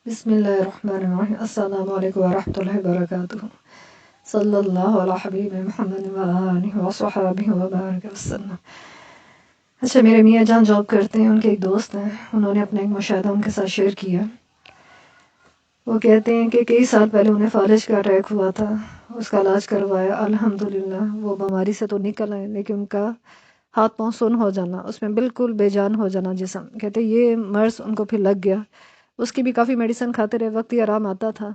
بسم اللہ الرحمن الرحیم۔ السلام علیکم ورحمۃ اللہ وبرکاتہ۔ صلی اللہ علی حبیب محمد وآلہ وصحبہ وبارک وسلم۔ اچھا، میرے میاں جان جاب کرتے ہیں، ان کے ایک دوست ہیں، انہوں نے اپنا ایک مشاہدہ ان کے ساتھ شیئر کیا۔ وہ کہتے ہیں کہ کئی سال پہلے انہیں فالج کا اٹیک ہوا تھا، اس کا علاج کروایا، الحمدللہ وہ بیماری سے تو نکل آئے، لیکن ان کا ہاتھ پاؤں سن ہو جانا، اس میں بالکل بے جان ہو جانا جسم، کہتے یہ مرض ان کو پھر لگ گیا۔ اس کی بھی کافی میڈیسن کھاتے رہے، وقتی آرام آتا تھا،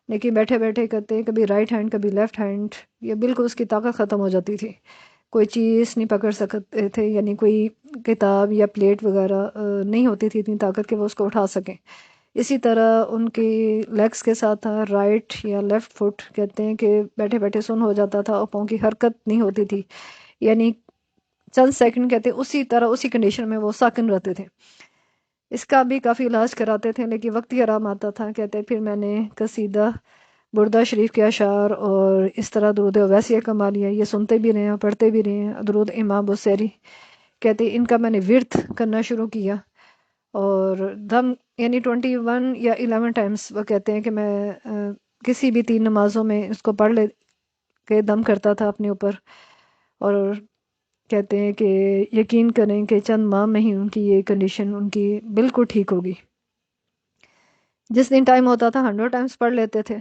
لیکن بیٹھے بیٹھے کرتے کبھی رائٹ ہینڈ کبھی لیفٹ ہینڈ، یہ بالکل اس کی طاقت ختم ہو جاتی تھی، کوئی چیز نہیں پکڑ سکتے تھے، یعنی کوئی کتاب یا پلیٹ وغیرہ نہیں ہوتی تھی اتنی طاقت کہ وہ اس کو اٹھا سکیں۔ اسی طرح ان کی لیگز کے ساتھ تھا، رائٹ یا لیفٹ فٹ کہتے ہیں کہ بیٹھے بیٹھے سن ہو جاتا تھا اور پاؤں کی حرکت نہیں ہوتی تھی، یعنی چند سیکنڈ کہتے اسی طرح اسی کنڈیشن میں وہ ساکن رہتے تھے۔ اس کا بھی کافی علاج کراتے تھے، لیکن وقتی آرام آتا تھا، کہتے پھر میں نے قصیدہ بردہ شریف کے اشعار اور اس طرح درود اویسیہ کما لیا، یہ سنتے بھی رہے ہیں پڑھتے بھی رہے ہیں، درود امام بصیری کہتے ان کا میں نے ورد کرنا شروع کیا، اور دم یعنی 21 یا 11 ٹائمز وہ کہتے ہیں کہ میں کسی بھی 3 نمازوں میں اس کو پڑھ لے کے دم کرتا تھا اپنے اوپر، اور کہتے ہیں کہ یقین کریں کہ چند ماہ میں ہی ان کی یہ کنڈیشن ان کی بالکل ٹھیک ہوگی۔ جس دن ٹائم ہوتا تھا 100 ٹائمز پڑھ لیتے تھے،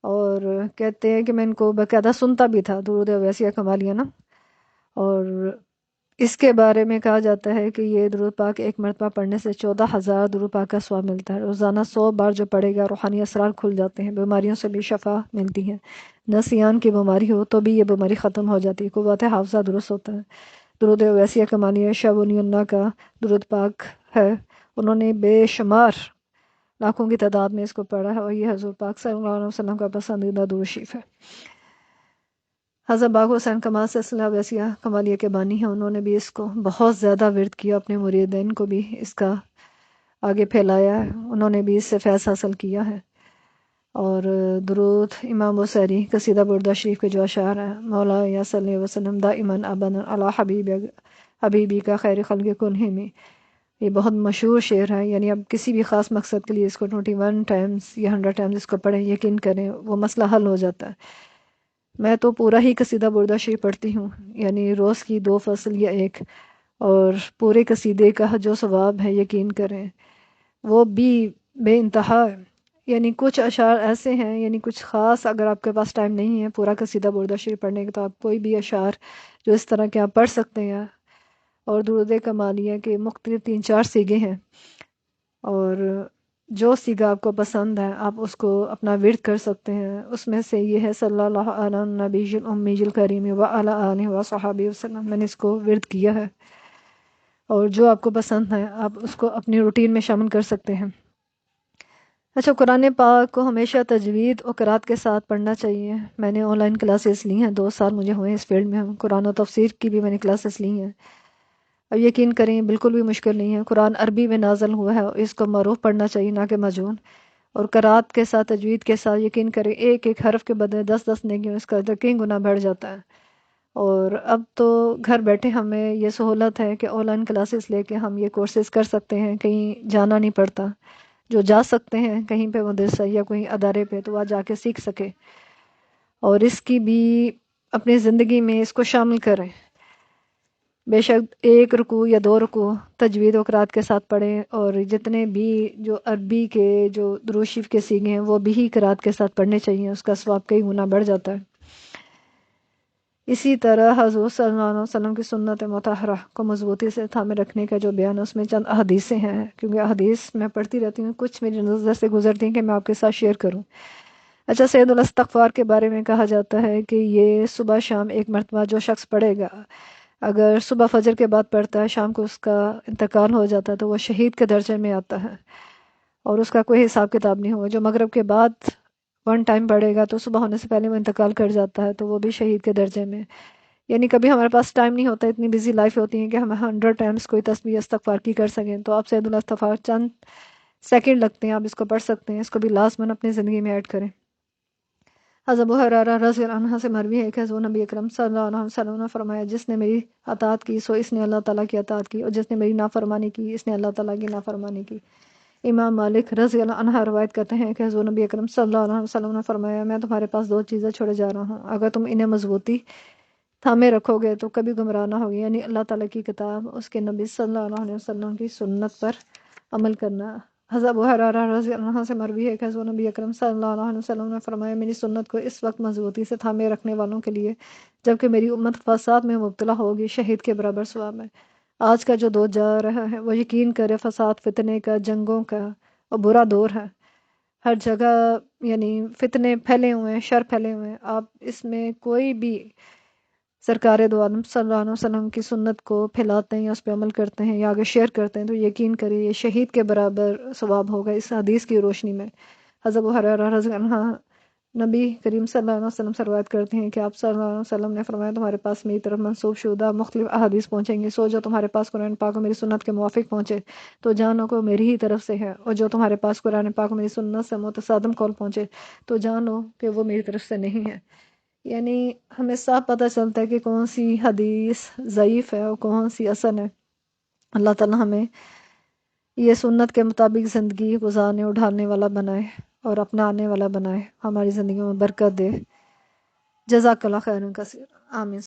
اور کہتے ہیں کہ میں ان کو باقاعدہ سنتا بھی تھا درود اویسیہ کمالیہ نا، اور اس کے بارے میں کہا جاتا ہے کہ یہ درود پاک ایک مرتبہ پڑھنے سے 14,000 درود پاک کا ثواب ملتا ہے، روزانہ 100 بار جو پڑھے گا روحانی اسرار کھل جاتے ہیں، بیماریوں سے بھی شفا ملتی ہے، نسیان کی بیماری ہو تو بھی یہ بیماری ختم ہو جاتی ہے، قوت حافظہ درست ہوتا ہے۔ درود اویسیہ کمالیہ شاہ ولی اللہ کا درود پاک ہے، انہوں نے بے شمار لاکھوں کی تعداد میں اس کو پڑھا ہے، اور یہ حضور پاک صلی اللہ علیہ وسلم کا پسندیدہ درود شریف ہے۔ حضرت باغ حسین کمال سلسلہ ویسیہ کمالیہ کے بانی ہیں، انہوں نے بھی اس کو بہت زیادہ ورد کیا، اپنے مریدین کو بھی اس کا آگے پھیلایا ہے، انہوں نے بھی اس سے فیض حاصل کیا ہے۔ اور درود امام بصیری قصیدہ بردہ شریف کے جو اشعار ہیں، مولا یا صلی وسلم دائماً ابدا علی حبیبی کا خیر خلق کنہ میں، یہ بہت مشہور شعر ہے، یعنی اب کسی بھی خاص مقصد کے لیے اس کو 21 ٹائمز یا 100 ٹائمز اس کو پڑھیں، یقین کریں وہ مسئلہ حل ہو جاتا ہے۔ میں تو پورا ہی قصیدہ بردہ شریف پڑھتی ہوں، یعنی روز کی 2 فصل یا 1، اور پورے قصیدے کا جو ثواب ہے یقین کریں وہ بھی بے انتہا ہے، یعنی کچھ اشعار ایسے ہیں، یعنی کچھ خاص اگر آپ کے پاس ٹائم نہیں ہے پورا قصیدہ بردہ شریف پڑھنے کا، تو آپ کوئی بھی اشعار جو اس طرح کے آپ پڑھ سکتے ہیں، اور درود کمالیہ کے مختلف 3-4 سیگے ہیں، اور جو سیگا آپ کو پسند ہے آپ اس کو اپنا ورد کر سکتے ہیں۔ اس میں سے یہ ہے صلی اللہ علی النبی الامی الکریم وعلی آلہ وصحبہ وسلم، میں نے اس کو ورد کیا ہے، اور جو آپ کو پسند ہے آپ اس کو اپنی روٹین میں شامل کر سکتے ہیں۔ اچھا، قرآن پاک کو ہمیشہ تجوید و قرات کے ساتھ پڑھنا چاہیے۔ میں نے آن لائن کلاسز لی ہیں، 2 سال مجھے ہوئے اس فیلڈ میں، قرآن و تفسیر کی بھی میں نے کلاسز لی ہیں۔ اب یقین کریں بالکل بھی مشکل نہیں ہے، قرآن عربی میں نازل ہوا ہے، اور اس کو معروف پڑھنا چاہیے نہ کہ مجون، اور قرات کے ساتھ تجوید کے ساتھ یقین کریں ایک ایک حرف کے بدلے 10-10 نیکیوں اس کا یقین گنا بڑھ جاتا ہے۔ اور اب تو گھر بیٹھے ہمیں یہ سہولت ہے کہ آن لائن کلاسز لے کے ہم یہ کورسز کر سکتے ہیں، کہیں جانا نہیں پڑتا، جو جا سکتے ہیں کہیں پہ مدرسہ یا کوئی ادارے پہ تو وہاں جا کے سیکھ سکے، اور اس کی بھی اپنی زندگی میں اس کو شامل کریں۔ بے شک 1 رکوع یا 2 رکوع تجوید و قرات کے ساتھ پڑھیں، اور جتنے بھی جو عربی کے جو درود شریف کے سیغے ہیں وہ بھی قرات کے ساتھ پڑھنے چاہیے، اس کا ثواب کئی گنا بڑھ جاتا ہے۔ اسی طرح حضور صلی اللہ علیہ وسلم کی سنت مطہرہ کو مضبوطی سے تھامے رکھنے کا جو بیان ہے، اس میں چند احادیثیں ہیں، کیونکہ احادیث میں پڑھتی رہتی ہوں، کچھ میری نظر سے گزرتی ہیں کہ میں آپ کے ساتھ شیئر کروں۔ اچھا، سید الاستغفار کے بارے میں کہا جاتا ہے کہ یہ صبح شام 1 مرتبہ جو شخص پڑھے گا، اگر صبح فجر کے بعد پڑھتا ہے، شام کو اس کا انتقال ہو جاتا ہے تو وہ شہید کے درجے میں آتا ہے، اور اس کا کوئی حساب کتاب نہیں ہوگا۔ جو مغرب کے بعد 1 ٹائم پڑھے گا تو صبح ہونے سے پہلے وہ انتقال کر جاتا ہے تو وہ بھی شہید کے درجے میں۔ یعنی کبھی ہمارے پاس ٹائم نہیں ہوتا، اتنی بزی لائف ہوتی ہے کہ ہم 100 ٹائمز کوئی تسبیح استغفار کی کر سکیں، تو آپ سید الاستغفار چند سیکنڈ لگتے ہیں، آپ اس کو پڑھ سکتے ہیں، اس کو بھی لازماً اپنی زندگی میں ایڈ کریں۔ حضرت ابو ہریرہ رضی اللہ عنہ سے مروی ہے کہ حضور نبی اکرم صلی اللہ علیہ وسلم نے فرمایا، جس نے میری اطاعت کی سو اس نے اللہ تعالیٰ کی اطاعت کی، اور جس نے میری نافرمانی کی اس نے اللہ تعالیٰ کی نافرمانی کی۔ امام مالک رضی اللہ عنہ روایت کرتے ہیں کہ حضور نبی اکرم صلی اللہ علیہ وسلم نے فرمایا میں تمہارے پاس 2 چیزیں چھوڑے جا رہا ہوں، اگر تم انہیں مضبوطی تھامے رکھو گے تو کبھی گمراہ نہ ہوگی، یعنی اللہ تعالیٰ کی کتاب، اس کے نبی صلی اللہ علیہ وسلم کی سنت پر عمل کرنا۔ حضرت ابو ہریرہ رضی اللہ عنہ سے مروی ہے کہ حضور نبی اکرم صلی اللہ علیہ وسلم نے فرمایا میری سنت کو اس وقت مضبوطی سے تھامے رکھنے والوں کے لیے جبکہ میری امت فساد میں مبتلا ہوگی شہید کے برابر ثواب ہے۔ آج کا جو دور جا رہا ہے وہ یقین کرے فساد، فتنے کا، جنگوں کا اور برا دور ہے۔ ہر جگہ یعنی فتنے پھیلے ہوئے ہیں، شر پھیلے ہوئے ہیں۔ آپ اس میں کوئی بھی سرکار دو عالم صلی اللہ علیہ وسلم کی سنت کو پھیلاتے ہیں یا اس پہ عمل کرتے ہیں یا آگے شیئر کرتے ہیں تو یقین کریے یہ شہید کے برابر ثواب ہوگا۔ اس حدیث کی روشنی میں حضرت ابو ہریرہ رضی اللہ عنہ نبی کریم صلی اللہ علیہ وسلم سے روایت کرتے ہیں کہ آپ صلی اللہ علیہ وسلم نے فرمایا تمہارے پاس میری طرف منسوب شدہ مختلف احادیث پہنچیں گے، سو جو تمہارے پاس قرآن پاک و میری سنت کے موافق پہنچے تو جانو کہ وہ میری ہی طرف سے ہے، اور جو تمہارے پاس قرآن پاک و میری سنت سے متصادم قول پہنچے تو جانو کہ وہ میری طرف سے نہیں ہے۔ یعنی ہمیں صاف پتہ چلتا ہے کہ کون سی حدیث ضعیف ہے اور کون سی حسن ہے۔ اللہ تعالیٰ ہمیں یہ سنت کے مطابق زندگی گزارنے اور ڈھالنے والا بنائے اور اپنانے والا بنائے، ہماری زندگیوں میں برکت دے۔ جزاک اللہ خیرا کثیر، آمین۔